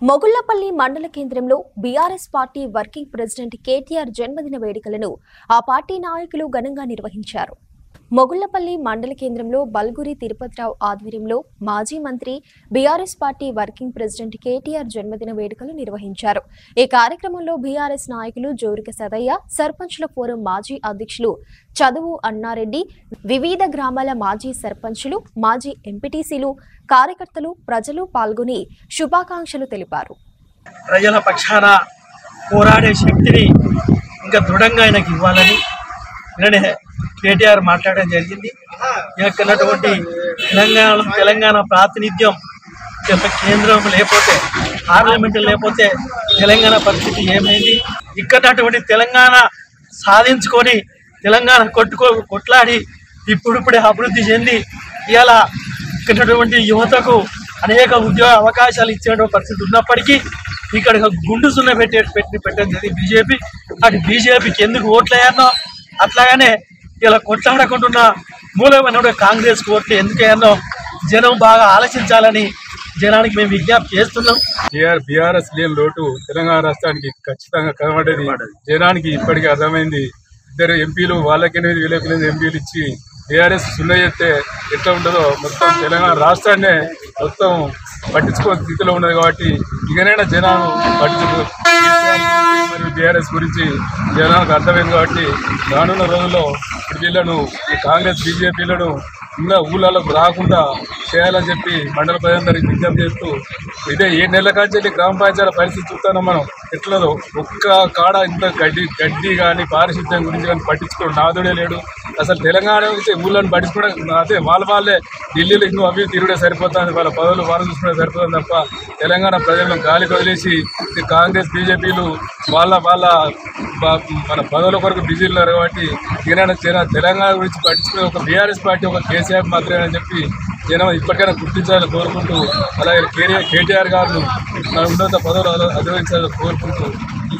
మొగుళ్లపల్లి మండల కేంద్రంలో BRS party working president KTR జన్మదిన వేడుకలను ఆ పార్టీ నాయకులు ఘనంగా నిర్వహించారు. మొగుళ్లపల్లి మండల కేంద్రంలో బల్గురి తిరుపతిరావు ఆధ్వర్యంలో మాజీ మంత్రి BRS party working president KTR జన్మదిన వేడుకలు నిర్వహించారు. ఈ కార్యక్రమంలో బీఆర్ఎస్ నాయకులు జోరిక సదయ్య, సర్పంచుల ఫోరం మాజీ అధ్యక్షులు చదువు అన్నారెడ్డి, వివిధ గ్రామాల మాజీ సర్పంచులు, మాజీ ఎంపీటీసీలు, కార్యకర్తలు, ప్రజలు పాల్గొని శుభాకాంక్షలు తెలిపారు. ప్రజల పక్షాన పోరాడే శక్తిని ఇంకా దృఢంగా ఆయనకి ఇవ్వాలని కేటీఆర్ మాట్లాడడం జరిగింది. ఇక్కడటువంటి తెలంగాణ ప్రాతినిధ్యం కేంద్రం లేకపోతే, పార్లమెంటు లేకపోతే తెలంగాణ పరిస్థితి ఏమైంది? ఇక్కడటువంటి తెలంగాణ సాధించుకొని తెలంగాణ కొట్లాడి ఇప్పుడిప్పుడే అభివృద్ధి చెంది ఇవాళ ఇక్కడటువంటి యువతకు అనేక ఉద్యోగ అవకాశాలు ఇచ్చే పరిస్థితి ఉన్నప్పటికీ ఇక్కడ గుండు సున్న పెట్టడం జరిగింది బీజేపీ. అటు బీజేపీకి ఎందుకు ఓట్లయ్యానో అట్లాగానే ఇలా కొట్లాడకుండా మూలమైన కాంగ్రెస్ ఓట్లు ఎందుకయ్యానో జనం బాగా ఆలోచించాలని జనానికి మేము విజ్ఞప్తి చేస్తున్నాం. బీఆర్ఎస్ లేని లోటు తెలంగాణ రాష్ట్రానికి ఖచ్చితంగా కనబడేది జనానికి ఇప్పటికీ అర్థమైంది. ఇద్దరు ఎంపీలు వాళ్ళకి వీళ్ళకి ఎంపీలు ఇచ్చి బీఆర్ఎస్ సున్న చేస్తే ఎట్లా ఉంటుందో మొత్తం తెలంగాణ రాష్ట్రాన్నే మొత్తం పట్టించుకో స్థితిలో ఉన్నది. కాబట్టి ఇకనైనా జనాలు మరియు బీఆర్ఎస్ గురించి జనాలకు అర్థమైంది. కాబట్టి రానున్న రోజుల్లో వీళ్ళను కాంగ్రెస్ బీజేపీలను ఇంకా ఊళ్ళకు రాకుండా చేయాలని చెప్పి మండల ప్రజలందరికీ విజ్ఞప్తి చేస్తూ, ఇదే 7 నెలల కాంచెల్లి గ్రామ పంచాయతీల పరిస్థితి చూస్తున్నాం మనం ఎట్లదో. ఒక్క కాడ ఇంత గడ్డి కానీ పారిశుద్ధ్యం గురించి కానీ పట్టించుకోవడం నాదుడే లేడు. అసలు తెలంగాణ నుంచి ఊళ్ళని పట్టించుకోవడం అదే వాళ్ళే ఢిల్లీలో ఇంకో అవి తిరుగుడే సరిపోతుంది, వాళ్ళ పదవులు వాళ్ళు చూసుకుంటే సరిపోతుంది తప్ప తెలంగాణ ప్రజలను గాలికి వదిలేసి కాంగ్రెస్ బీజేపీలు వాళ్ళ మన పదవుల కొరకు బిజీలు ఉన్నారు. కాబట్టి ఇకనైనా తెలంగాణ గురించి పట్టించుకునే ఒక బీఆర్ఎస్ పార్టీ ఒక కేసీఆర్ మాత్రమే అని చెప్పి జనం ఇప్పటికైనా గుర్తించాలని కోరుకుంటూ, అలాగే కేటీఆర్ గారిని మన ఉన్నత పదవులు అధిరోహించాలని కోరుకుంటూ ఈ